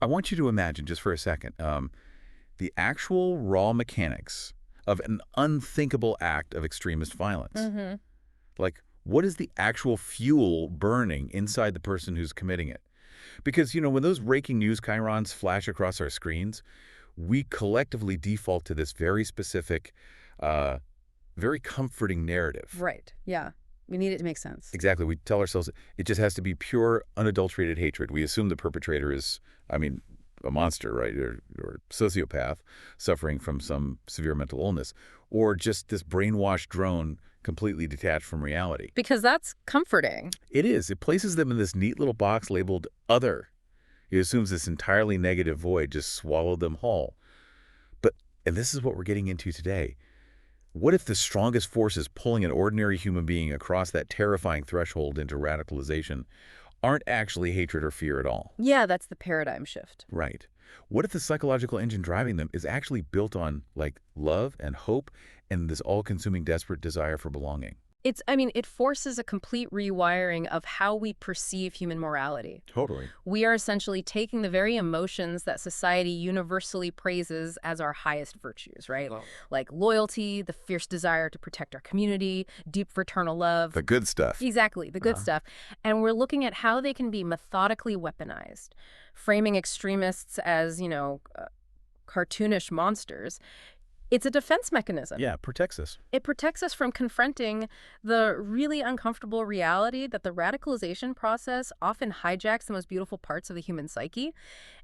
I want you to imagine, just for a second, the actual raw mechanics of an unthinkable act of extremist violence. Mm-hmm. Like, what is the actual fuel burning inside the person who's committing it? Because, when those breaking news chyrons flash across our screens, we collectively default to this very specific, very comforting narrative. Right. Yeah. We need it to make sense. Exactly. We tell ourselves it just has to be pure, unadulterated hatred. We assume the perpetrator is, a monster, right, or sociopath suffering from some severe mental illness, or just this brainwashed drone completely detached from reality. Because that's comforting. It is. It places them in this neat little box labeled other. It assumes this entirely negative void just swallowed them whole. And this is what we're getting into today. What if the strongest forces pulling an ordinary human being across that terrifying threshold into radicalization aren't actually hatred or fear at all? Yeah, that's the paradigm shift. Right. What if the psychological engine driving them is actually built on, love and hope and this all-consuming desperate desire for belonging? It forces a complete rewiring of how we perceive human morality. Totally. We are essentially taking the very emotions that society universally praises as our highest virtues, right? Wow. Like loyalty, the fierce desire to protect our community, deep fraternal love. The good stuff. Exactly, the good stuff. And we're looking at how they can be methodically weaponized, framing extremists as, cartoonish monsters. It's a defense mechanism. Yeah, it protects us. It protects us from confronting the really uncomfortable reality that the radicalization process often hijacks the most beautiful parts of the human psyche.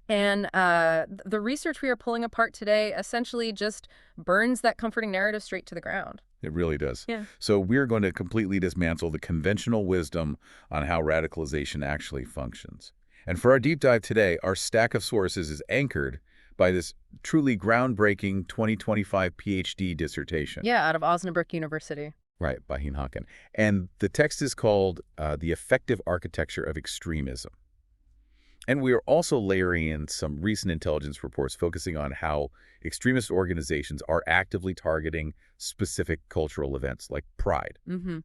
And the research we are pulling apart today essentially just burns that comforting narrative straight to the ground. It really does. Yeah. So we're going to completely dismantle the conventional wisdom on how radicalization actually functions. And for our deep dive today, our stack of sources is anchored by this truly groundbreaking 2025 PhD dissertation. Yeah, out of Osnabrück University. Right, by Heen Haken. And the text is called The Effective Architecture of Extremism. And we are also layering in some recent intelligence reports focusing on how extremist organizations are actively targeting specific cultural events like Pride. Mm-hmm.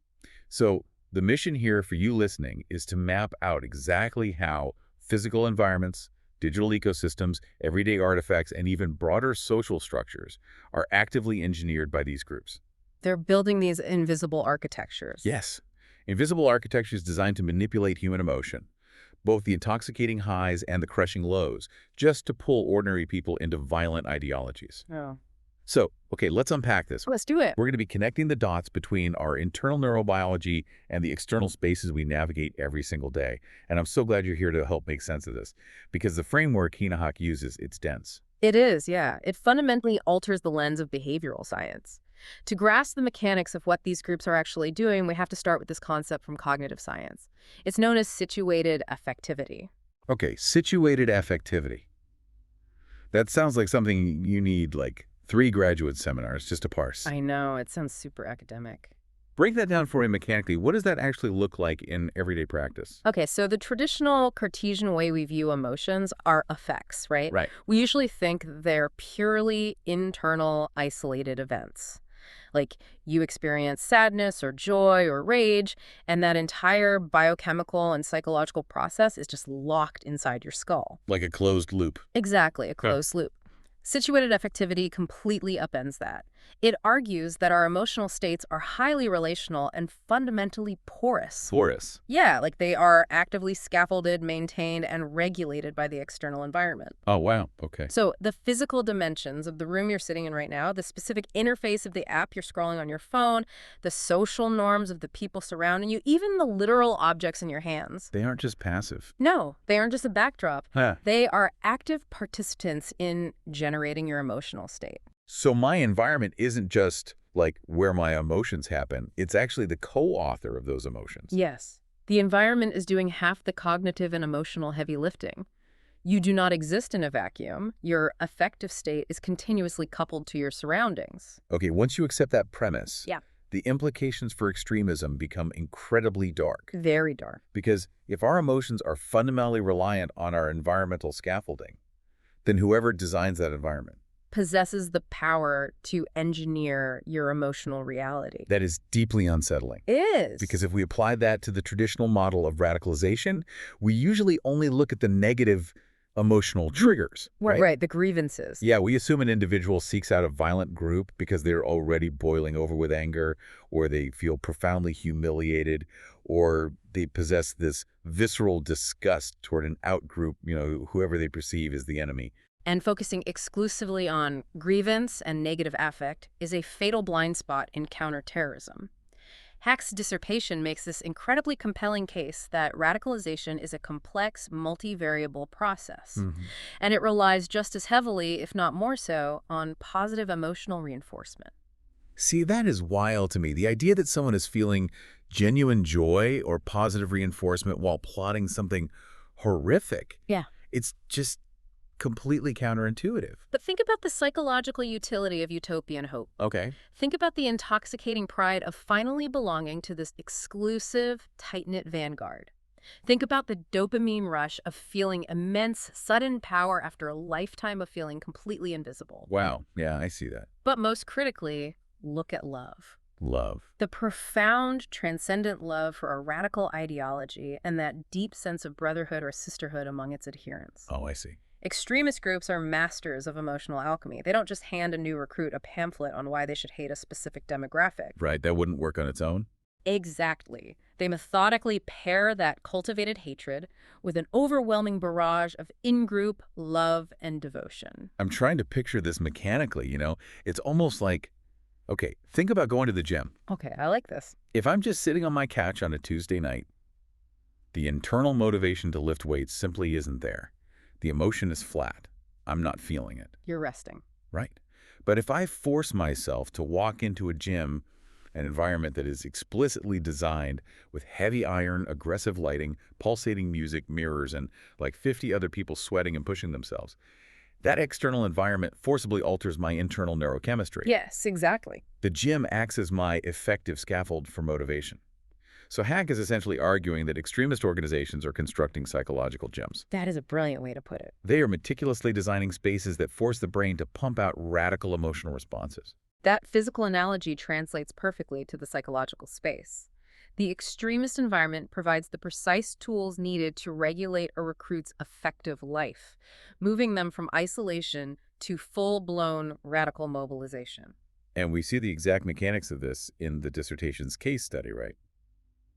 So the mission here for you listening is to map out exactly how physical environments, digital ecosystems, everyday artifacts, and even broader social structures are actively engineered by these groups. They're building these invisible architectures. Yes. Invisible architectures designed to manipulate human emotion, both the intoxicating highs and the crushing lows, just to pull ordinary people into violent ideologies. Oh. So, okay, let's unpack this. Let's do it. We're going to be connecting the dots between our internal neurobiology and the external spaces we navigate every single day. And I'm so glad you're here to help make sense of this, because the framework Heen Haken uses, it's dense. It is, yeah. It fundamentally alters the lens of behavioral science. To grasp the mechanics of what these groups are actually doing, we have to start with this concept from cognitive science. It's known as situated affectivity. Okay, situated affectivity. That sounds like something you need, 3 graduate seminars just to parse. I know, it sounds super academic. Break that down for me mechanically. What does that actually look like in everyday practice? Okay, so the traditional Cartesian way we view emotions are effects, right? Right. We usually think they're purely internal, isolated events. Like you experience sadness or joy or rage, and that entire biochemical and psychological process is just locked inside your skull. Like a closed loop. Exactly, a closed loop. Situated affectivity completely upends that. It argues that our emotional states are highly relational and fundamentally porous. Porous. Yeah, like they are actively scaffolded, maintained, and regulated by the external environment. Oh, wow. Okay. So the physical dimensions of the room you're sitting in right now, the specific interface of the app you're scrolling on your phone, the social norms of the people surrounding you, even the literal objects in your hands. They aren't just passive. No, they aren't just a backdrop. Huh. They are active participants in generating your emotional state. So my environment isn't just where my emotions happen. It's actually the co-author of those emotions. Yes. The environment is doing half the cognitive and emotional heavy lifting. You do not exist in a vacuum. Your affective state is continuously coupled to your surroundings. Okay, once you accept that premise, Yeah. the implications for extremism become incredibly dark. Very dark. Because if our emotions are fundamentally reliant on our environmental scaffolding, then whoever designs that environment Possesses the power to engineer your emotional reality. that is deeply unsettling. It is. Because if we apply that to the traditional model of radicalization, we usually only look at the negative emotional triggers, Right, right? right, the grievances. Yeah, we assume an individual seeks out a violent group because they're already boiling over with anger, or they feel profoundly humiliated, or they possess this visceral disgust toward an outgroup, whoever they perceive as the enemy. And focusing exclusively on grievance and negative affect is a fatal blind spot in counterterrorism. Hack's dissertation makes this incredibly compelling case that radicalization is a complex, multivariable process, Hmm. and it relies just as heavily, if not more so, on positive emotional reinforcement. See, that is wild to me. The idea that someone is feeling genuine joy or positive reinforcement while plotting something horrific, Yeah. it's just completely counterintuitive. But think about the psychological utility of utopian hope. Okay. Think about the intoxicating pride of finally belonging to this exclusive, tight-knit vanguard. Think about the dopamine rush of feeling immense, sudden power after a lifetime of feeling completely invisible. Wow. Yeah, I see that. But most critically, look at love. Love. The profound, transcendent love for a radical ideology and that deep sense of brotherhood or sisterhood among its adherents. Oh, I see. Extremist groups are masters of emotional alchemy. They don't just hand a new recruit a pamphlet on why they should hate a specific demographic. Right, that wouldn't work on its own. Exactly. They methodically pair that cultivated hatred with an overwhelming barrage of in-group love and devotion. I'm trying to picture this mechanically. It's almost like, okay, think about going to the gym. Okay, I like this. If I'm just sitting on my couch on a Tuesday night, the internal motivation to lift weights simply isn't there. The emotion is flat. I'm not feeling it. You're resting. Right. But if I force myself to walk into a gym, an environment that is explicitly designed with heavy iron, aggressive lighting, pulsating music, mirrors, and like 50 other people sweating and pushing themselves, that external environment forcibly alters my internal neurochemistry. Yes, exactly. The gym acts as my effective scaffold for motivation. So Hack is essentially arguing that extremist organizations are constructing psychological gyms. That is a brilliant way to put it. They are meticulously designing spaces that force the brain to pump out radical emotional responses. That physical analogy translates perfectly to the psychological space. The extremist environment provides the precise tools needed to regulate a recruit's affective life, moving them from isolation to full-blown radical mobilization. And we see the exact mechanics of this in the dissertation's case study, right?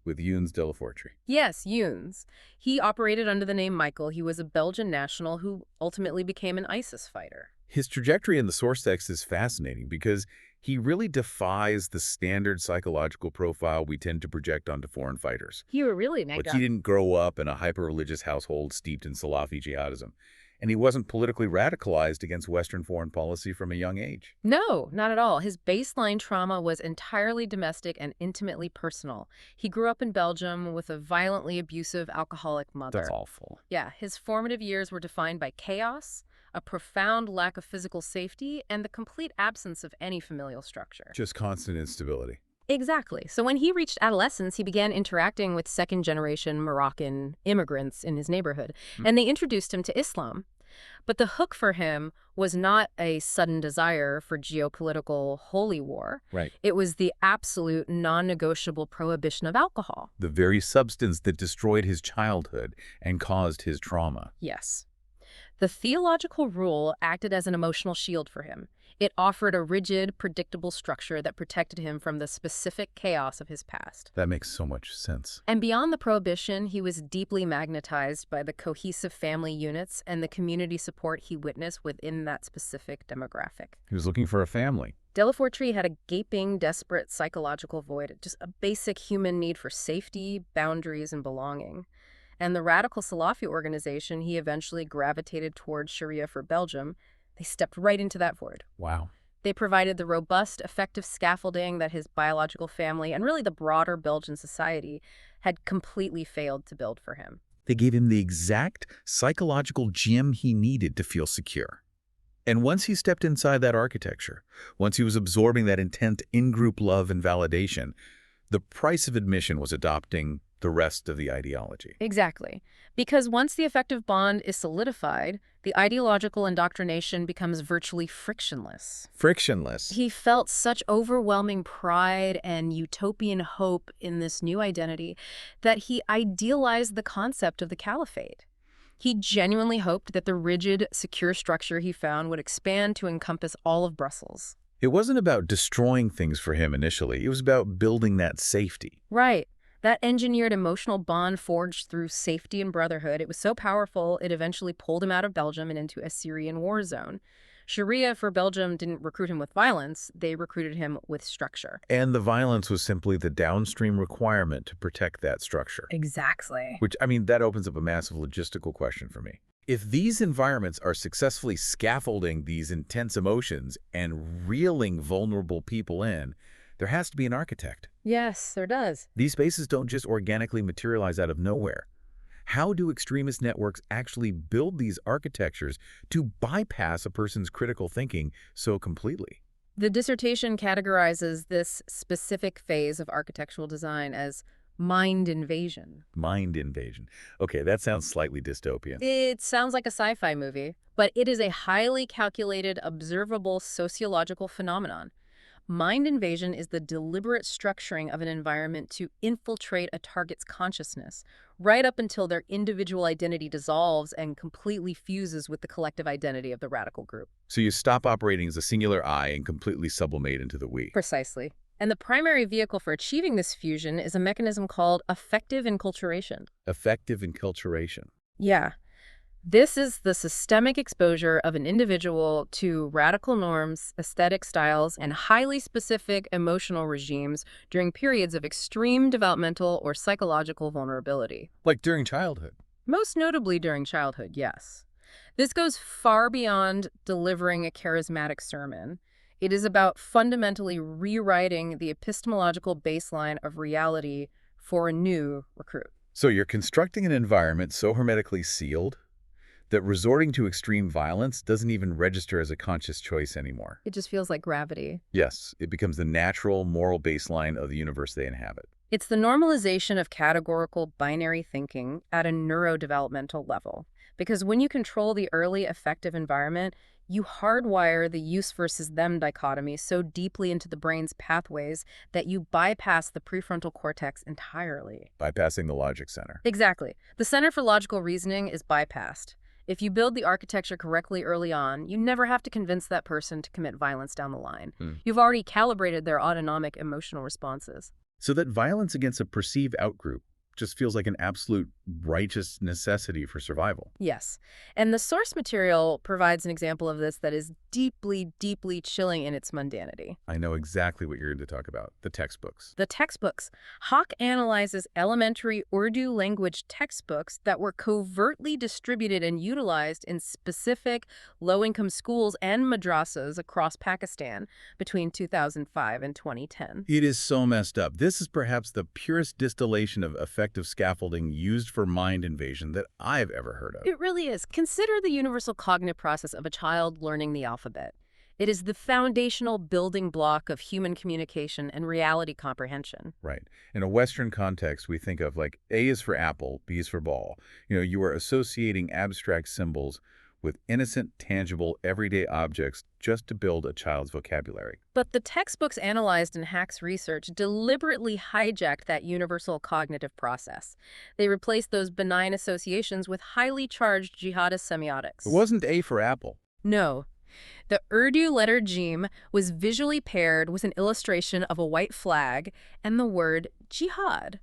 With Younes de la Fortrie. Yes, Younes. He operated under the name Michael. He was a Belgian national who ultimately became an ISIS fighter. His trajectory in the source text is fascinating because he really defies the standard psychological profile we tend to project onto foreign fighters. He really Like, he didn't grow up in a hyper-religious household steeped in Salafi jihadism. And he wasn't politically radicalized against Western foreign policy from a young age. No, not at all. His baseline trauma was entirely domestic and intimately personal. He grew up in Belgium with a violently abusive alcoholic mother. That's awful. Yeah, his formative years were defined by chaos, a profound lack of physical safety, and the complete absence of any familial structure. Just constant instability. Exactly. So when he reached adolescence, he began interacting with second-generation Moroccan immigrants in his neighborhood, and they introduced him to Islam. But the hook for him was not a sudden desire for geopolitical holy war. Right. It was the absolute non-negotiable prohibition of alcohol. The very substance that destroyed his childhood and caused his trauma. Yes. The theological rule acted as an emotional shield for him. It offered a rigid, predictable structure that protected him from the specific chaos of his past. That makes so much sense. And beyond the prohibition, he was deeply magnetized by the cohesive family units and the community support he witnessed within that specific demographic. He was looking for a family. De la Fortrie had a gaping, desperate psychological void, just a basic human need for safety, boundaries, and belonging. And the radical Salafi organization he eventually gravitated towards Sharia for Belgium, they stepped right into that void. Wow. They provided the robust, effective scaffolding that his biological family and really the broader Belgian society had completely failed to build for him. They gave him the exact psychological gym he needed to feel secure. And once he stepped inside that architecture, once he was absorbing that intense in-group love and validation, the price of admission was adopting the rest of the ideology. Exactly. Because once the effective bond is solidified, the ideological indoctrination becomes virtually frictionless. Frictionless. He felt such overwhelming pride and utopian hope in this new identity that he idealized the concept of the caliphate. He genuinely hoped that the rigid, secure structure he found would expand to encompass all of Brussels. It wasn't about destroying things for him initially. It was about building that safety. Right. That engineered emotional bond forged through safety and brotherhood, it was so powerful it eventually pulled him out of Belgium and into a Syrian war zone. Sharia for Belgium didn't recruit him with violence, they recruited him with structure. And the violence was simply the downstream requirement to protect that structure. Exactly. Which, I mean, that opens up a massive logistical question for me. If these environments are successfully scaffolding these intense emotions and reeling vulnerable people in, there has to be an architect. Yes, there does. These spaces don't just organically materialize out of nowhere. How do extremist networks actually build these architectures to bypass a person's critical thinking so completely? The dissertation categorizes this specific phase of architectural design as mind invasion. Mind invasion. Okay, that sounds slightly dystopian. It sounds like a sci-fi movie, but it is a highly calculated, observable sociological phenomenon. Mind invasion is the deliberate structuring of an environment to infiltrate a target's consciousness, right up until their individual identity dissolves and completely fuses with the collective identity of the radical group. So you stop operating as a singular I and completely sublimate into the we. Precisely. And the primary vehicle for achieving this fusion is a mechanism called affective enculturation. Affective enculturation. Yeah. This is the systemic exposure of an individual to radical norms, aesthetic styles, and highly specific emotional regimes during periods of extreme developmental or psychological vulnerability. Like during childhood. Most notably during childhood, yes. This goes far beyond delivering a charismatic sermon. It is about fundamentally rewriting the epistemological baseline of reality for a new recruit. So you're constructing an environment so hermetically sealed that resorting to extreme violence doesn't even register as a conscious choice anymore. It just feels like gravity. Yes, it becomes the natural moral baseline of the universe they inhabit. It's the normalization of categorical binary thinking at a neurodevelopmental level. Because when you control the early affective environment, you hardwire the use versus them dichotomy so deeply into the brain's pathways that you bypass the prefrontal cortex entirely. Bypassing the logic center. Exactly. The center for logical reasoning is bypassed. If you build the architecture correctly early on, you never have to convince that person to commit violence down the line. You've already calibrated their autonomic emotional responses. So that violence against a perceived outgroup just feels like an absolute righteous necessity for survival. Yes. And the source material provides an example of this that is deeply, deeply chilling in its mundanity. I know exactly what you're going to talk about, the textbooks. The textbooks. Hawk analyzes elementary Urdu language textbooks that were covertly distributed and utilized in specific low-income schools and madrasas across Pakistan between 2005 and 2010. It is so messed up. This is perhaps the purest distillation of effective scaffolding used for mind invasion that I've ever heard of. It really is. Consider the universal cognitive process of a child learning the alphabet. It is the foundational building block of human communication and reality comprehension. Right. In a Western context, we think of like A is for apple, B is for ball. You are associating abstract symbols with innocent, tangible, everyday objects just to build a child's vocabulary. But the textbooks analyzed in Hack's research deliberately hijacked that universal cognitive process. They replaced those benign associations with highly charged jihadist semiotics. It wasn't A for apple. No. The Urdu letter Jim was visually paired with an illustration of a white flag and the word jihad.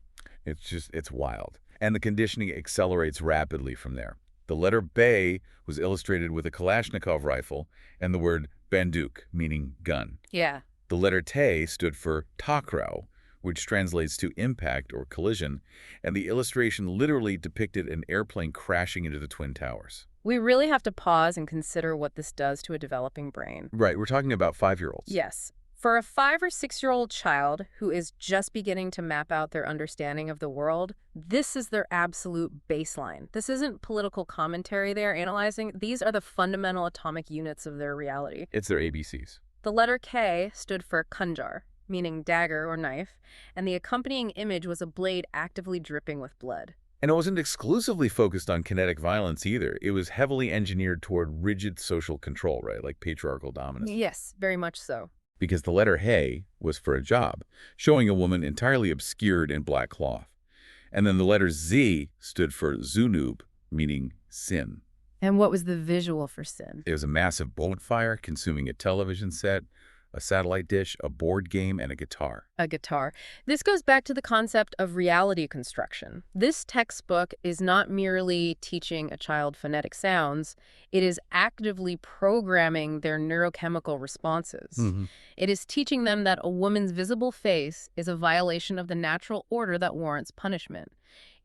It's wild. And the conditioning accelerates rapidly from there. The letter Bay was illustrated with a Kalashnikov rifle and the word banduk, meaning gun. Yeah. The letter Te stood for takraw, which translates to impact or collision, and the illustration literally depicted an airplane crashing into the Twin Towers. We really have to pause and consider what this does to a developing brain. Right, we're talking about 5-year-olds. Yes. For a 5- or 6-year-old child who is just beginning to map out their understanding of the world, this is their absolute baseline. This isn't political commentary they're analyzing. These are the fundamental atomic units of their reality. It's their ABCs. The letter K stood for Khanjar, meaning dagger or knife, and the accompanying image was a blade actively dripping with blood. And it wasn't exclusively focused on kinetic violence either. It was heavily engineered toward rigid social control, right? Like patriarchal dominance. Yes, very much so. Because the letter He was for a job, showing a woman entirely obscured in black cloth. And then the letter Z stood for Zunub, meaning sin. And what was the visual for sin? It was a massive bonfire consuming a television set, a satellite dish, a board game, and a guitar. A guitar. This goes back to the concept of reality construction. This textbook is not merely teaching a child phonetic sounds, it is actively programming their neurochemical responses. Hmm. It is teaching them that a woman's visible face is a violation of the natural order that warrants punishment.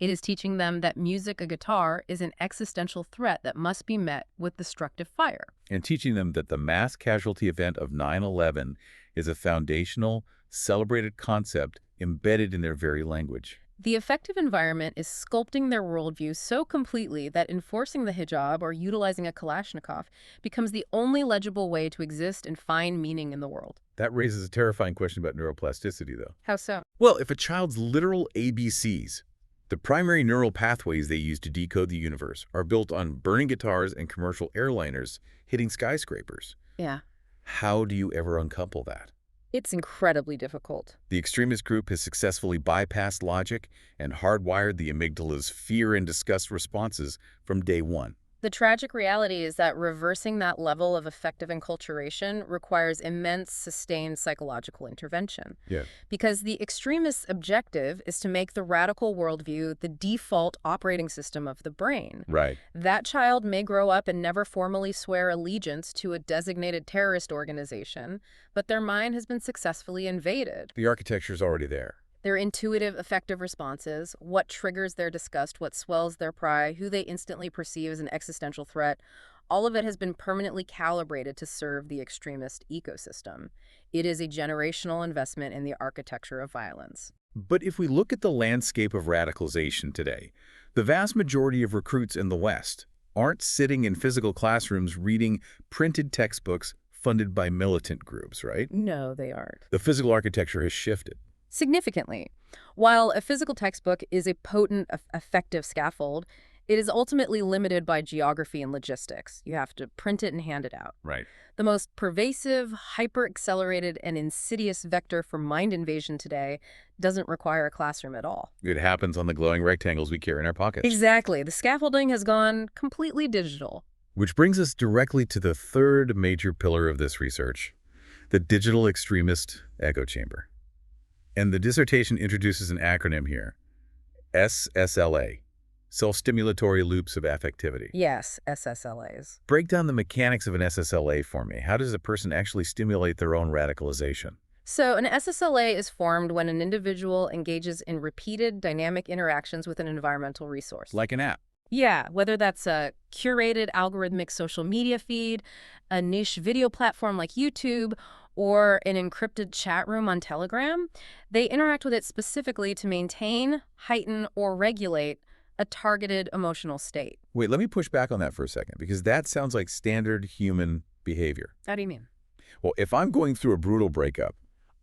It is teaching them that music, a guitar, is an existential threat that must be met with destructive fire. And teaching them that the mass casualty event of 9/11 is a foundational, celebrated concept embedded in their very language. The effective environment is sculpting their worldview so completely that enforcing the hijab or utilizing a Kalashnikov becomes the only legible way to exist and find meaning in the world. That raises a terrifying question about neuroplasticity, though. How so? Well, if a child's literal ABCs, the primary neural pathways they use to decode the universe, are built on burning guitars and commercial airliners hitting skyscrapers, Yeah. how do you ever uncouple that? It's incredibly difficult. The extremist group has successfully bypassed logic and hardwired the amygdala's fear and disgust responses from day one. The tragic reality is that reversing that level of effective enculturation requires immense, sustained psychological intervention. Yeah. Because the extremist's objective is to make the radical worldview the default operating system of the brain. Right. That child may grow up and never formally swear allegiance to a designated terrorist organization, but their mind has been successfully invaded. The architecture's already there. Their intuitive, effective responses, what triggers their disgust, what swells their pride, who they instantly perceive as an existential threat, all of it has been permanently calibrated to serve the extremist ecosystem. It is a generational investment in the architecture of violence. But if we look at the landscape of radicalization today, the vast majority of recruits in the West aren't sitting in physical classrooms reading printed textbooks funded by militant groups, right? No, they aren't. The physical architecture has shifted. Significantly. While a physical textbook is a potent, effective scaffold, it is ultimately limited by geography and logistics. You have to print it and hand it out. Right. The most pervasive, hyper-accelerated, and insidious vector for mind invasion today doesn't require a classroom at all. It happens on the glowing rectangles we carry in our pockets. Exactly. The scaffolding has gone completely digital. Which brings us directly to the third major pillar of this research, the digital extremist echo chamber. And the dissertation introduces an acronym here, SSLA, self-stimulatory loops of affectivity. Yes, SSLAs. Break down the mechanics of an SSLA for me. How does a person actually stimulate their own radicalization? So an SSLA is formed when an individual engages in repeated dynamic interactions with an environmental resource. Like an app. Yeah, whether that's a curated algorithmic social media feed, a niche video platform like YouTube, or an encrypted chat room on Telegram, they interact with it specifically to maintain, heighten, or regulate a targeted emotional state. Wait, let me push back on that for a second, because that sounds like standard human behavior. How do you mean? Well, if I'm going through a brutal breakup,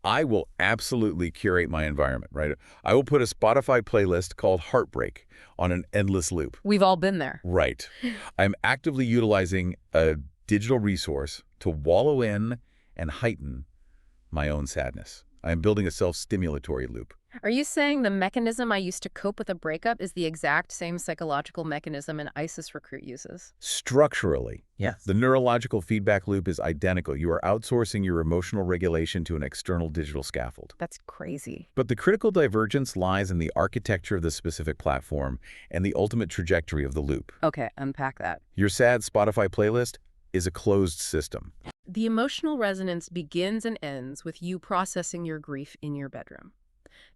I will absolutely curate my environment, right? I will put a Spotify playlist called Heartbreak on an endless loop. We've all been there. Right. I'm actively utilizing a digital resource to wallow in and heighten my own sadness. I am building a self-stimulatory loop. Are you saying the mechanism I used to cope with a breakup is the exact same psychological mechanism an ISIS recruit uses? Structurally, Yes. the neurological feedback loop is identical. You are outsourcing your emotional regulation to an external digital scaffold. That's crazy. But the critical divergence lies in the architecture of the specific platform and the ultimate trajectory of the loop. Okay, unpack that. Your sad Spotify playlist is a closed system. The emotional resonance begins and ends with you processing your grief in your bedroom.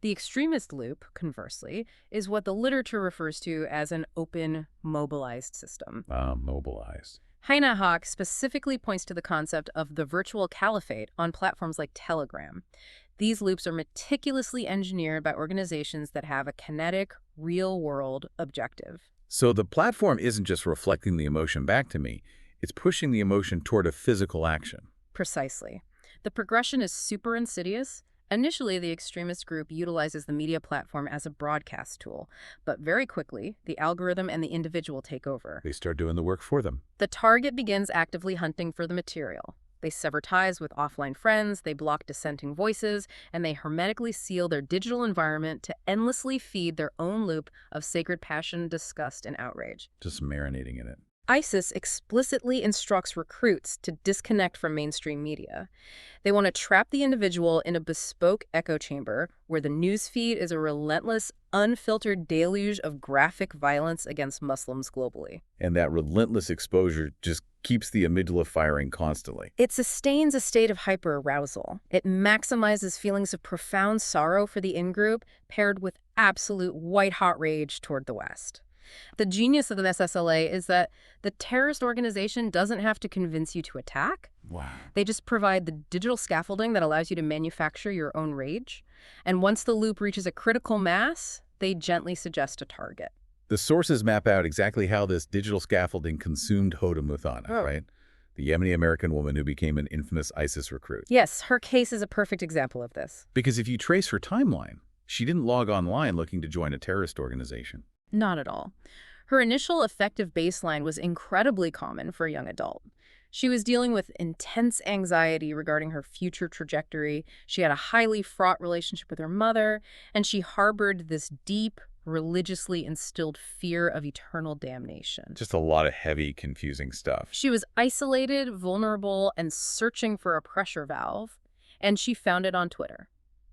The extremist loop, conversely, is what the literature refers to as an open, mobilized system. Mobilized. Heine Haag specifically points to the concept of the virtual caliphate on platforms like Telegram. These loops are meticulously engineered by organizations that have a kinetic, real-world objective. So the platform isn't just reflecting the emotion back to me, it's pushing the emotion toward a physical action. Precisely. The progression is super insidious. Initially, the extremist group utilizes the media platform as a broadcast tool, but very quickly, the algorithm and the individual take over. They start doing the work for them. The target begins actively hunting for the material. They sever ties with offline friends, they block dissenting voices, and they hermetically seal their digital environment to endlessly feed their own loop of sacred passion, disgust, and outrage. Just marinating in it. ISIS explicitly instructs recruits to disconnect from mainstream media. They want to trap the individual in a bespoke echo chamber where the newsfeed is a relentless, unfiltered deluge of graphic violence against Muslims globally. And that relentless exposure just keeps the amygdala firing constantly. It sustains a state of hyperarousal. It maximizes feelings of profound sorrow for the in-group, paired with absolute white-hot rage toward the West. The genius of the SSLA is that the terrorist organization doesn't have to convince you to attack. Wow. They just provide the digital scaffolding that allows you to manufacture your own rage. And once the loop reaches a critical mass, they gently suggest a target. The sources map out exactly how this digital scaffolding consumed Hoda Muthana, Oh. right? The Yemeni-American woman who became an infamous ISIS recruit. Yes, her case is a perfect example of this. Because if you trace her timeline, she didn't log online looking to join a terrorist organization. Not at all. Her initial affective baseline was incredibly common for a young adult. She was dealing with intense anxiety regarding her future trajectory. She had a highly fraught relationship with her mother, and she harbored this deep, religiously instilled fear of eternal damnation. Just a lot of heavy, confusing stuff. She was isolated, vulnerable, and searching for a pressure valve, and she found it on Twitter.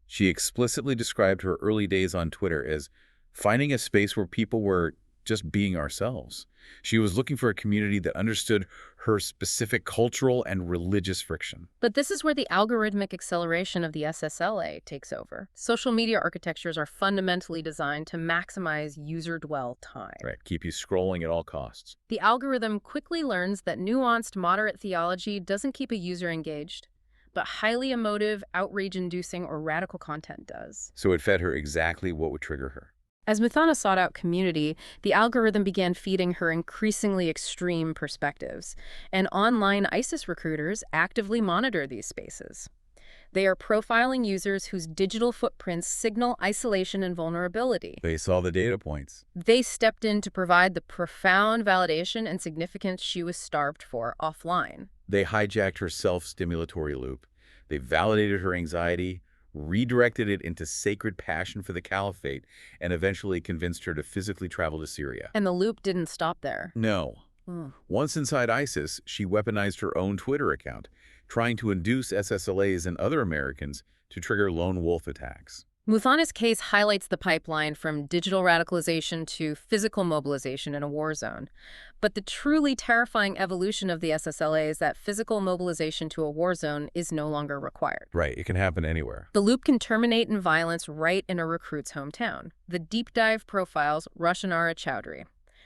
She explicitly described her early days on Twitter as finding a space where people were just being ourselves. She was looking for a community that understood her specific cultural and religious friction. But this is where the algorithmic acceleration of the SSLA takes over. Social media architectures are fundamentally designed to maximize user dwell time. Right, keep you scrolling at all costs. The algorithm quickly learns that nuanced, moderate theology doesn't keep a user engaged, but highly emotive, outrage-inducing, or radical content does. So it fed her exactly what would trigger her. As Muthana sought out community, the algorithm began feeding her increasingly extreme perspectives, and online ISIS recruiters actively monitor these spaces. They are profiling users whose digital footprints signal isolation and vulnerability. They saw the data points. They stepped in to provide the profound validation and significance she was starved for offline. They hijacked her self-stimulatory loop. They validated her anxiety, redirected it into sacred passion for the caliphate, and eventually convinced her to physically travel to Syria. And the loop didn't stop there. No. Once inside ISIS, she weaponized her own Twitter account, trying to induce SSLAs and other Americans to trigger lone wolf attacks. Muthana's case highlights the pipeline from digital radicalization to physical mobilization in a war zone. But the truly terrifying evolution of the SSLA is that physical mobilization to a war zone is no longer required. Right, it can happen anywhere. The loop can terminate in violence right in a recruit's hometown. The deep dive profiles Roshanara Chowdhury.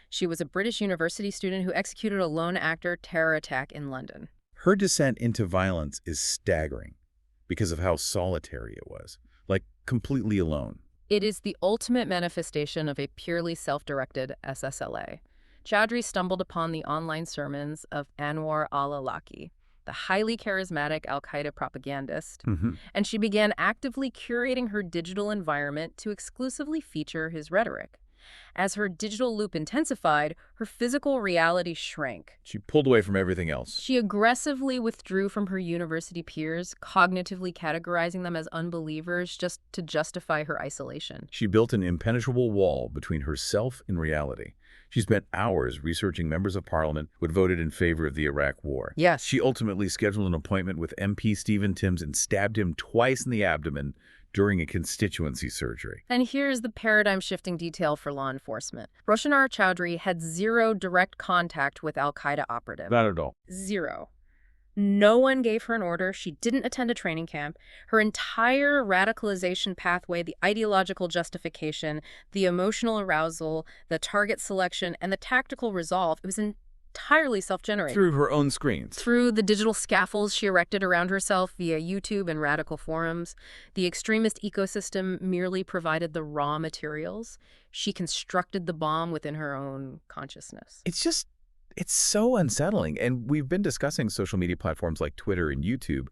She was a British university student who executed a lone actor terror attack in London. Her descent into violence is staggering because of how solitary it was. Like, completely alone. It is the ultimate manifestation of a purely self-directed SSLA. Chowdhury stumbled upon the online sermons of Anwar al-Awlaki, the highly charismatic al-Qaeda propagandist, and she began actively curating her digital environment to exclusively feature his rhetoric. As her digital loop intensified, her physical reality shrank. She pulled away from everything else. She aggressively withdrew from her university peers, cognitively categorizing them as unbelievers just to justify her isolation. She built an impenetrable wall between herself and reality. She spent hours researching members of parliament who had voted in favor of the Iraq War. Yes. She ultimately scheduled an appointment with MP Stephen Timms and stabbed him twice in the abdomen during a constituency surgery. And here's the paradigm-shifting detail for law enforcement. Roshanara Chowdhury had zero direct contact with al-Qaeda operatives. Not at all. Zero. No one gave her an order. She didn't attend a training camp. Her entire radicalization pathway, the ideological justification, the emotional arousal, the target selection, and the tactical resolve, it was entirely self-generated. Through her own screens. Through the digital scaffolds she erected around herself via YouTube and radical forums, the extremist ecosystem merely provided the raw materials. She constructed the bomb within her own consciousness. It's so unsettling. And we've been discussing social media platforms like Twitter and YouTube,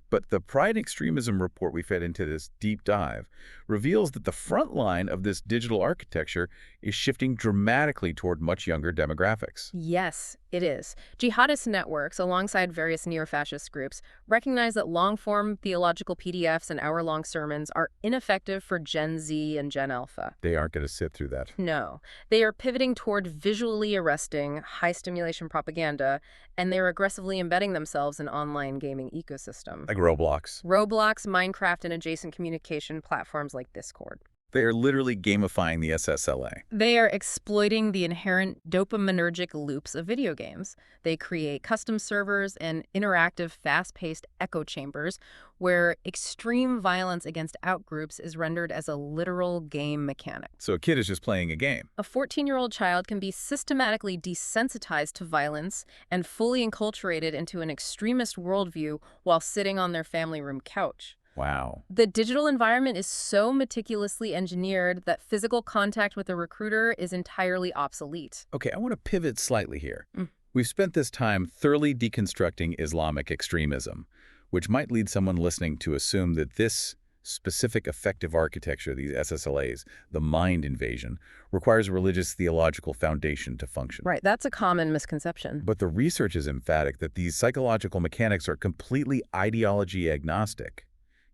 but the Pride and Extremism report we fed into this deep dive reveals that the front line of this digital architecture is shifting dramatically toward much younger demographics. Yes, It is. Jihadist networks, alongside various neo-fascist groups, recognize that long-form theological PDFs and hour-long sermons are ineffective for Gen Z and Gen Alpha. They aren't going to sit through that. No. They are pivoting toward visually arresting, high-stimulation propaganda, and they're aggressively embedding themselves in online gaming ecosystem. Like Roblox. Roblox, Minecraft, and adjacent communication platforms like Discord. They are literally gamifying the SSLA. They are exploiting the inherent dopaminergic loops of video games. They create custom servers and interactive, fast-paced echo chambers where extreme violence against outgroups is rendered as a literal game mechanic. So a kid is just playing a game. A 14-year-old child can be systematically desensitized to violence and fully enculturated into an extremist worldview while sitting on their family room couch. Wow. The digital environment is so meticulously engineered that physical contact with a recruiter is entirely obsolete. Okay, I want to pivot slightly here. We've spent this time thoroughly deconstructing Islamic extremism, which might lead someone listening to assume that this specific effective architecture, these SSLAs, the mind invasion, requires a religious theological foundation to function. Right, that's a common misconception. But the research is emphatic that these psychological mechanics are completely ideology agnostic.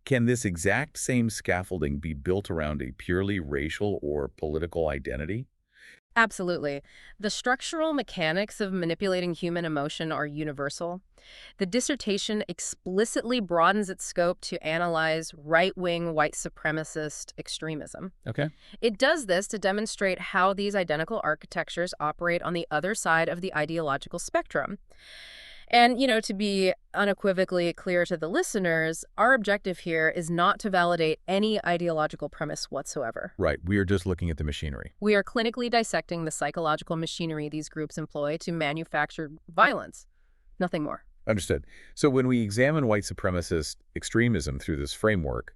Can this exact same scaffolding be built around a purely racial or political identity? Absolutely. The structural mechanics of manipulating human emotion are universal. The dissertation explicitly broadens its scope to analyze right-wing white supremacist extremism. Okay. It does this to demonstrate how these identical architectures operate on the other side of the ideological spectrum. And, to be unequivocally clear to the listeners, our objective here is not to validate any ideological premise whatsoever. Right. We are just looking at the machinery. We are clinically dissecting the psychological machinery these groups employ to manufacture violence. Nothing more. Understood. So when we examine white supremacist extremism through this framework,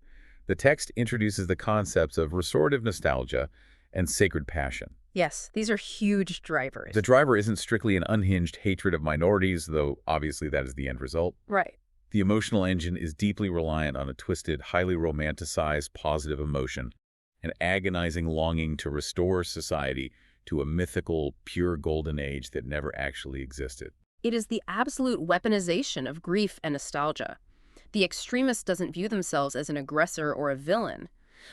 the text introduces the concepts of restorative nostalgia and sacred passion. Yes, these are huge drivers. The driver isn't strictly an unhinged hatred of minorities, though obviously that is the end result. Right. The emotional engine is deeply reliant on a twisted, highly romanticized positive emotion, an agonizing longing to restore society to a mythical, pure golden age that never actually existed. It is the absolute weaponization of grief and nostalgia. The extremist doesn't view themselves as an aggressor or a villain.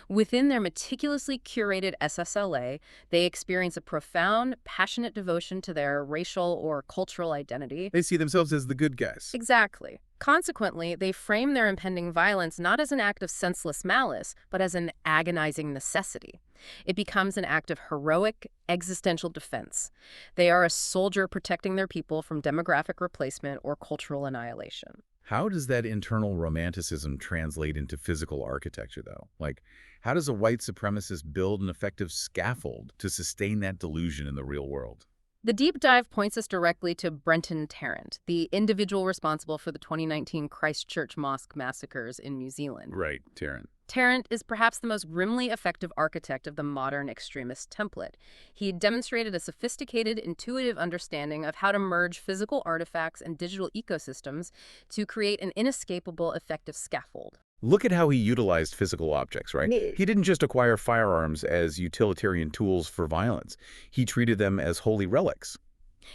Within their meticulously curated SSLA, they experience a profound, passionate devotion to their racial or cultural identity. They see themselves as the good guys. Exactly. Consequently, they frame their impending violence not as an act of senseless malice, but as an agonizing necessity. It becomes an act of heroic, existential defense. They are a soldier protecting their people from demographic replacement or cultural annihilation. How does that internal romanticism translate into physical architecture, though? Like, how does a white supremacist build an effective scaffold to sustain that delusion in the real world? The deep dive points us directly to Brenton Tarrant, the individual responsible for the 2019 Christchurch mosque massacres in New Zealand. Right, Tarrant. Tarrant is perhaps the most grimly effective architect of the modern extremist template. He demonstrated a sophisticated, intuitive understanding of how to merge physical artifacts and digital ecosystems to create an inescapable, effective scaffold. Look at how he utilized physical objects, right? He didn't just acquire firearms as utilitarian tools for violence. He treated them as holy relics.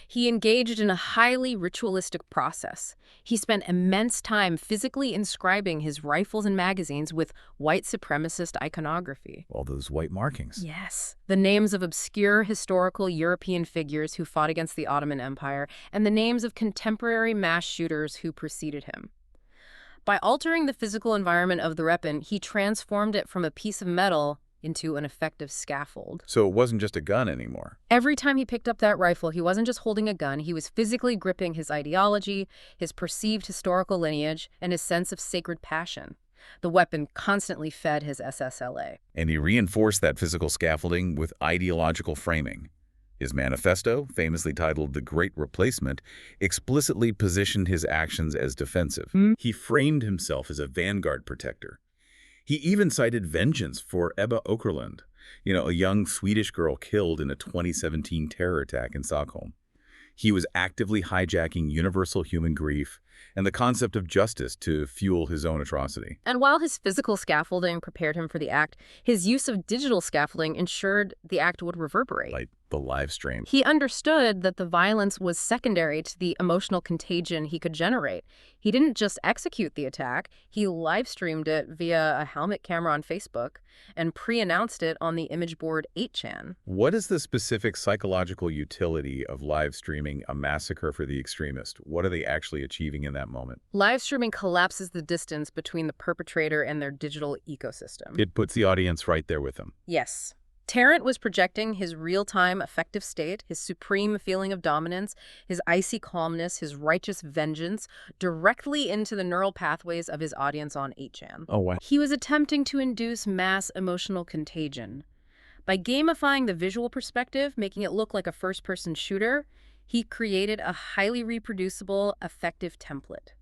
He engaged in a highly ritualistic process. He spent immense time physically inscribing his rifles and magazines with white supremacist iconography. All those white markings. Yes. The names of obscure historical European figures who fought against the Ottoman Empire, and the names of contemporary mass shooters who preceded him. By altering the physical environment of the weapon, he transformed it from a piece of metal into an effective scaffold. So it wasn't just a gun anymore. Every time he picked up that rifle, he wasn't just holding a gun, he was physically gripping his ideology, his perceived historical lineage, and his sense of sacred passion. The weapon constantly fed his SSLA. And he reinforced that physical scaffolding with ideological framing. His manifesto, famously titled The Great Replacement, explicitly positioned his actions as defensive. He framed himself as a vanguard protector. He even cited vengeance for Ebba Åkerlund, a young Swedish girl killed in a 2017 terror attack in Stockholm. He was actively hijacking universal human grief and the concept of justice to fuel his own atrocity. And while his physical scaffolding prepared him for the act, his use of digital scaffolding ensured the act would reverberate. Right. The live stream. He understood that the violence was secondary to the emotional contagion he could generate. He didn't just execute the attack, he live-streamed it via a helmet camera on Facebook and pre-announced it on the image board 8chan. What is the specific psychological utility of live streaming a massacre for the extremist? What are they actually achieving in that moment? Live streaming collapses the distance between the perpetrator and their digital ecosystem. It puts the audience right there with them. Yes. Tarrant was projecting his real-time affective state, his supreme feeling of dominance, his icy calmness, his righteous vengeance, directly into the neural pathways of his audience on 8chan. Oh, wow. He was attempting to induce mass emotional contagion. By gamifying the visual perspective, making it look like a first-person shooter, he created a highly reproducible, effective template.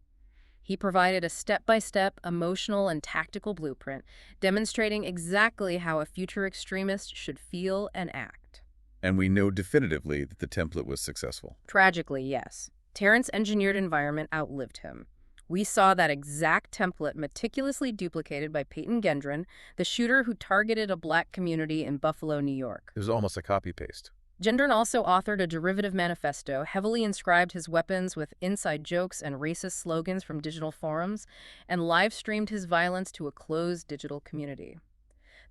He provided a step-by-step emotional and tactical blueprint, demonstrating exactly how a future extremist should feel and act. And we know definitively that the template was successful. Tragically, yes. Tarrant's engineered environment outlived him. We saw that exact template meticulously duplicated by Peyton Gendron, the shooter who targeted a black community in Buffalo, New York. It was almost a copy-paste. Gendron also authored a derivative manifesto, heavily inscribed his weapons with inside jokes and racist slogans from digital forums, and live-streamed his violence to a closed digital community.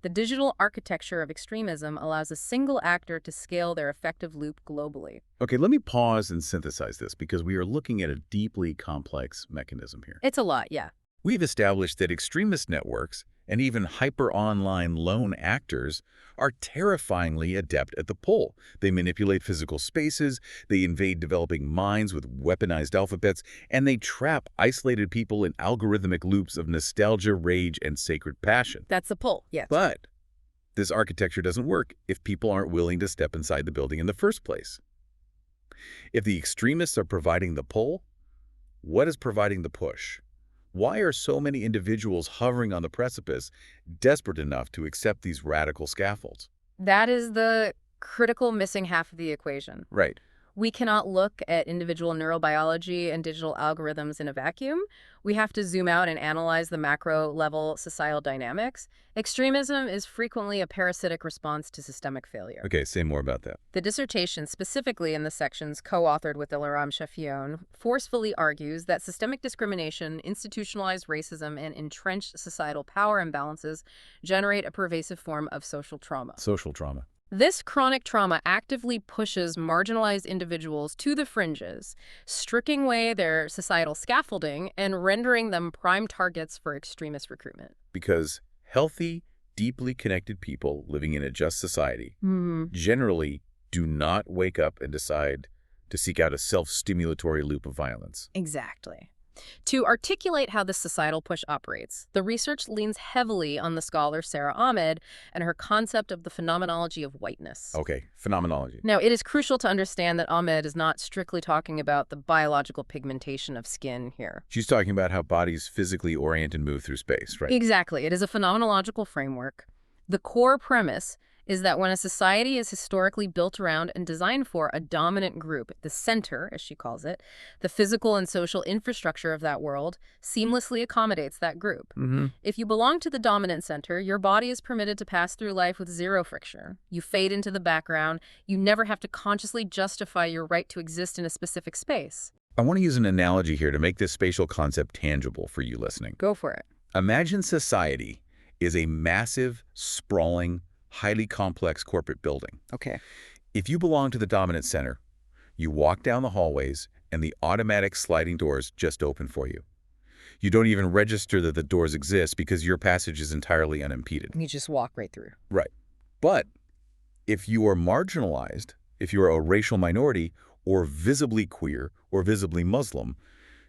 The digital architecture of extremism allows a single actor to scale their effective loop globally. Okay, let me pause and synthesize this because we are looking at a deeply complex mechanism here. It's a lot, yeah. We've established that extremist networks and even hyper-online lone actors are terrifyingly adept at the pull. They manipulate physical spaces, they invade developing minds with weaponized alphabets, and they trap isolated people in algorithmic loops of nostalgia, rage, and sacred passion. That's the pull, yes. But this architecture doesn't work if people aren't willing to step inside the building in the first place. If the extremists are providing the pull, what is providing the push? Why are so many individuals hovering on the precipice desperate enough to accept these radical scaffolds? That is the critical missing half of the equation. Right. We cannot look at individual neurobiology and digital algorithms in a vacuum. We have to zoom out and analyze the macro-level societal dynamics. Extremism is frequently a parasitic response to systemic failure. Okay, say more about that. The dissertation, specifically in the sections co-authored with Ilaram Shafion, forcefully argues that systemic discrimination, institutionalized racism, and entrenched societal power imbalances generate a pervasive form of social trauma. Social trauma. This chronic trauma actively pushes marginalized individuals to the fringes, stripping away their societal scaffolding and rendering them prime targets for extremist recruitment. Because healthy, deeply connected people living in a just society generally do not wake up and decide to seek out a self-stimulatory loop of violence. Exactly. To articulate how this societal push operates, the research leans heavily on the scholar Sarah Ahmed and her concept of the phenomenology of whiteness. Okay, phenomenology. Now, it is crucial to understand that Ahmed is not strictly talking about the biological pigmentation of skin here. She's talking about how bodies physically orient and move through space, right? Exactly. It is a phenomenological framework. The core premise is that when a society is historically built around and designed for a dominant group, the center, as she calls it, the physical and social infrastructure of that world seamlessly accommodates that group. If you belong to the dominant center, your body is permitted to pass through life with zero friction. You fade into the background. You never have to consciously justify your right to exist in a specific space. I want to use an analogy here to make this spatial concept tangible for you listening. Go for it. Imagine society is a massive, sprawling, highly complex corporate building. Okay. If you belong to the dominant center, you walk down the hallways and the automatic sliding doors just open for you. You don't even register that the doors exist because your passage is entirely unimpeded. You just walk right through. Right. But if you are marginalized, if you are a racial minority or visibly queer or visibly Muslim,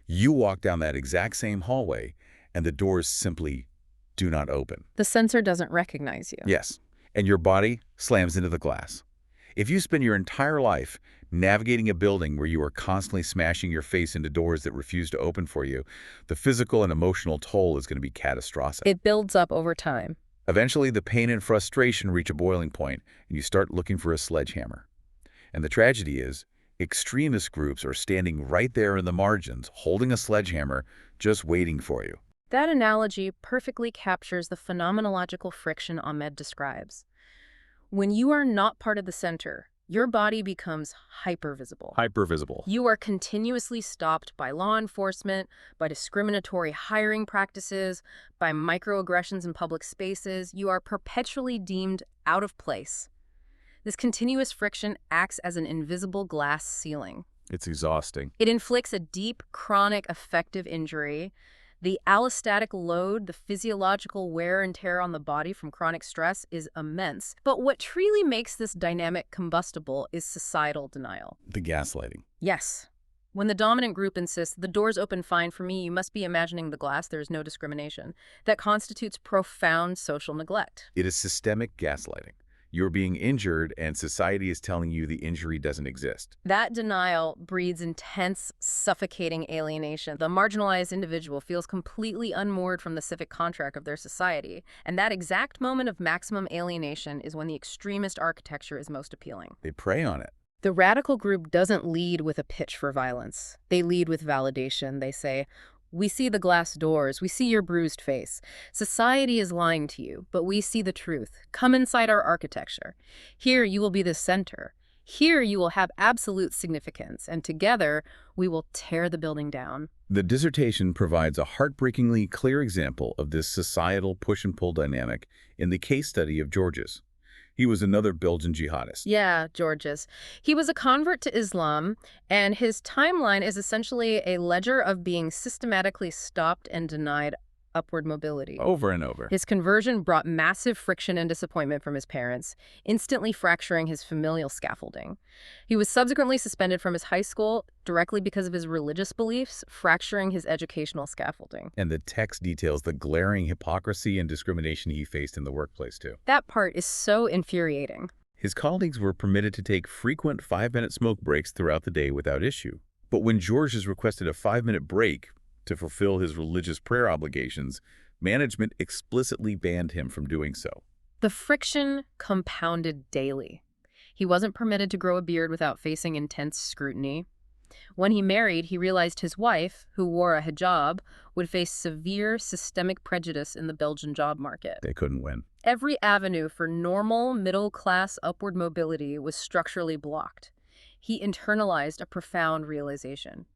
you walk down that exact same hallway and the doors simply do not open. The sensor doesn't recognize you. Yes. And your body slams into the glass. If you spend your entire life navigating a building where you are constantly smashing your face into doors that refuse to open for you, the physical and emotional toll is going to be catastrophic. It builds up over time. Eventually, the pain and frustration reach a boiling point, and you start looking for a sledgehammer. And the tragedy is, extremist groups are standing right there in the margins, holding a sledgehammer, just waiting for you. That analogy perfectly captures the phenomenological friction Ahmed describes. When you are not part of the center, your body becomes hypervisible. Hypervisible. You are continuously stopped by law enforcement, by discriminatory hiring practices, by microaggressions in public spaces. You are perpetually deemed out of place. This continuous friction acts as an invisible glass ceiling. It's exhausting. It inflicts a deep, chronic, affective injury. The allostatic load, the physiological wear and tear on the body from chronic stress, is immense. But what truly makes this dynamic combustible is societal denial. The gaslighting. Yes. When the dominant group insists, the door's open fine for me, you must be imagining the glass, there is no discrimination. That constitutes profound social neglect. It is systemic gaslighting. You're being injured, and society is telling you the injury doesn't exist. That denial breeds intense, suffocating alienation. The marginalized individual feels completely unmoored from the civic contract of their society. And that exact moment of maximum alienation is when the extremist architecture is most appealing. They prey on it. The radical group doesn't lead with a pitch for violence. They lead with validation. They say, we see the glass doors. We see your bruised face. Society is lying to you, but we see the truth. Come inside our architecture. Here you will be the center. Here you will have absolute significance, and together we will tear the building down. The dissertation provides a heartbreakingly clear example of this societal push-and-pull dynamic in the case study of Georges. He was another Belgian jihadist. Yeah, Georges. He was a convert to Islam, and his timeline is essentially a ledger of being systematically stopped and denied upward mobility. Over and over. His conversion brought massive friction and disappointment from his parents, instantly fracturing his familial scaffolding. He was subsequently suspended from his high school directly because of his religious beliefs, fracturing his educational scaffolding. And the text details the glaring hypocrisy and discrimination he faced in the workplace, too. That part is so infuriating. His colleagues were permitted to take frequent 5-minute smoke breaks throughout the day without issue. But when Georges requested a 5-minute break to fulfill his religious prayer obligations, management explicitly banned him from doing so. The friction compounded daily. He wasn't permitted to grow a beard without facing intense scrutiny. When he married, he realized his wife, who wore a hijab, would face severe systemic prejudice in the Belgian job market. They couldn't win. Every avenue for normal, middle-class upward mobility was structurally blocked. He internalized a profound realization.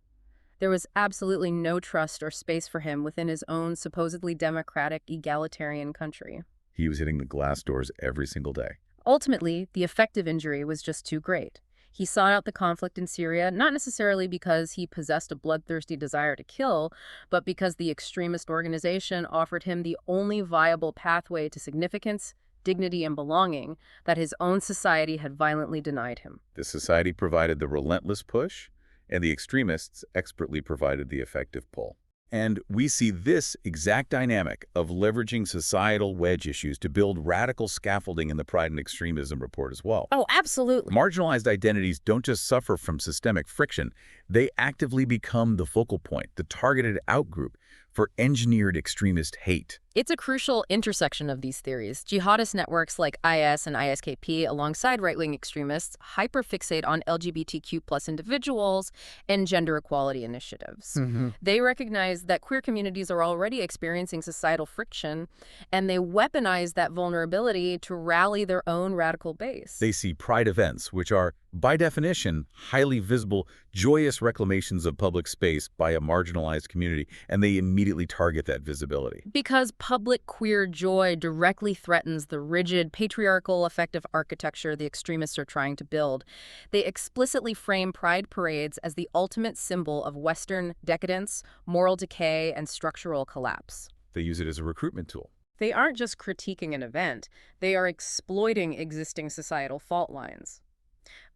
There was absolutely no trust or space for him within his own supposedly democratic, egalitarian country. He was hitting the glass doors every single day. Ultimately, the effective injury was just too great. He sought out the conflict in Syria, not necessarily because he possessed a bloodthirsty desire to kill, but because the extremist organization offered him the only viable pathway to significance, dignity, and belonging that his own society had violently denied him. The society provided the relentless push, and the extremists expertly provided the effective pull. And we see this exact dynamic of leveraging societal wedge issues to build radical scaffolding in the Pride and Extremism report as well. Oh, absolutely. Marginalized identities don't just suffer from systemic friction, they actively become the focal point, the targeted outgroup for engineered extremist hate. It's a crucial intersection of these theories. Jihadist networks like IS and ISKP, alongside right-wing extremists, hyperfixate on LGBTQ+ individuals and gender equality initiatives. They recognize that queer communities are already experiencing societal friction, and they weaponize that vulnerability to rally their own radical base. They see pride events, which are, by definition, highly visible, joyous reclamations of public space by a marginalized community, and they immediately target that visibility. Because public queer joy directly threatens the rigid, patriarchal, effective architecture the extremists are trying to build. They explicitly frame pride parades as the ultimate symbol of Western decadence, moral decay, and structural collapse. They use it as a recruitment tool. They aren't just critiquing an event, they are exploiting existing societal fault lines.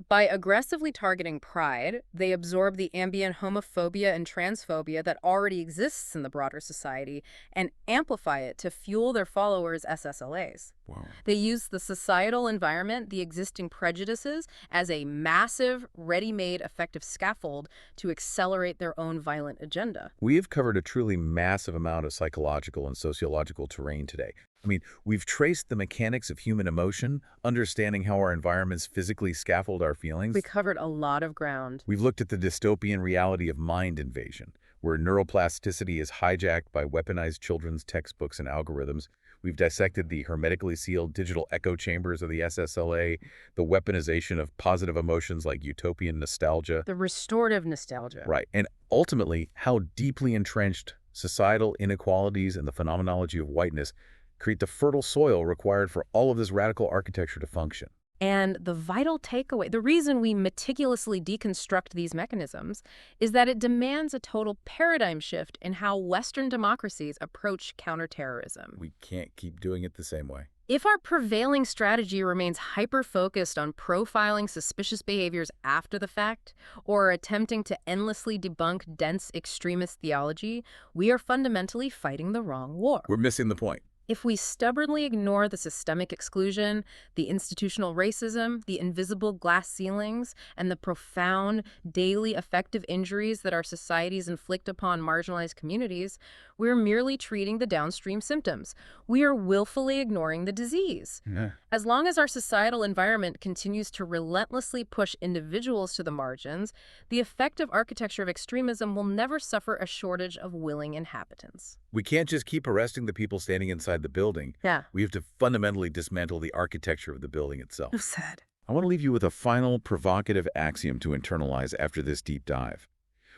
By aggressively targeting pride, they absorb the ambient homophobia and transphobia that already exists in the broader society and amplify it to fuel their followers' SSLAs. Wow. They use the societal environment, the existing prejudices, as a massive, ready-made, effective scaffold to accelerate their own violent agenda. We have covered a truly massive amount of psychological and sociological terrain today. I mean, we've traced the mechanics of human emotion, understanding how our environments physically scaffold our feelings. We covered a lot of ground. We've looked at the dystopian reality of mind invasion, where neuroplasticity is hijacked by weaponized children's textbooks and algorithms. We've dissected the hermetically sealed digital echo chambers of the SSLA, the weaponization of positive emotions like utopian nostalgia. The restorative nostalgia. Right. And ultimately, how deeply entrenched societal inequalities and the phenomenology of whiteness create the fertile soil required for all of this radical architecture to function. And the vital takeaway, the reason we meticulously deconstruct these mechanisms, is that it demands a total paradigm shift in how Western democracies approach counterterrorism. We can't keep doing it the same way. If our prevailing strategy remains hyper-focused on profiling suspicious behaviors after the fact, or attempting to endlessly debunk dense extremist theology, we are fundamentally fighting the wrong war. We're missing the point. If we stubbornly ignore the systemic exclusion, the institutional racism, the invisible glass ceilings, and the profound, daily affective injuries that our societies inflict upon marginalized communities, we're merely treating the downstream symptoms. We are willfully ignoring the disease. Yeah. As long as our societal environment continues to relentlessly push individuals to the margins, the effective architecture of extremism will never suffer a shortage of willing inhabitants. We can't just keep arresting the people standing inside the building. Yeah. We have to fundamentally dismantle the architecture of the building itself. Sad. I want to leave you with a final provocative axiom to internalize after this deep dive.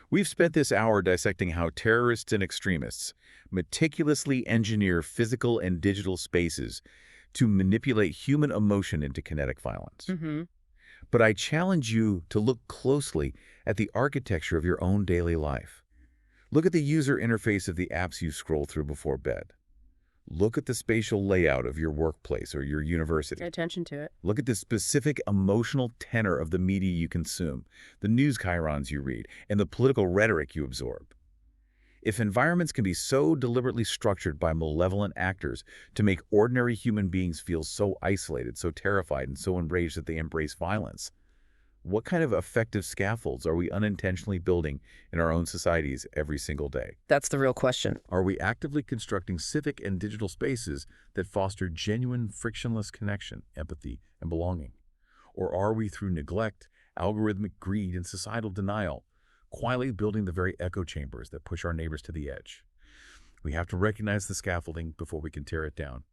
We've spent this hour dissecting how terrorists and extremists meticulously engineer physical and digital spaces to manipulate human emotion into kinetic violence. But I challenge you to look closely at the architecture of your own daily life. Look at the user interface of the apps you scroll through before bed. Look at the spatial layout of your workplace or your university. Pay attention to it. Look at the specific emotional tenor of the media you consume, the news chyrons you read, and the political rhetoric you absorb. If environments can be so deliberately structured by malevolent actors to make ordinary human beings feel so isolated, so terrified, and so enraged that they embrace violence, what kind of effective scaffolds are we unintentionally building in our own societies every single day? That's the real question. Are we actively constructing civic and digital spaces that foster genuine, frictionless connection, empathy, and belonging? Or are we, through neglect, algorithmic greed, and societal denial, quietly building the very echo chambers that push our neighbors to the edge? We have to recognize the scaffolding before we can tear it down.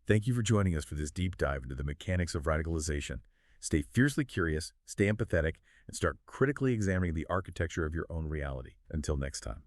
Thank you for joining us for this deep dive into the mechanics of radicalization. Stay fiercely curious, stay empathetic, and start critically examining the architecture of your own reality. Until next time.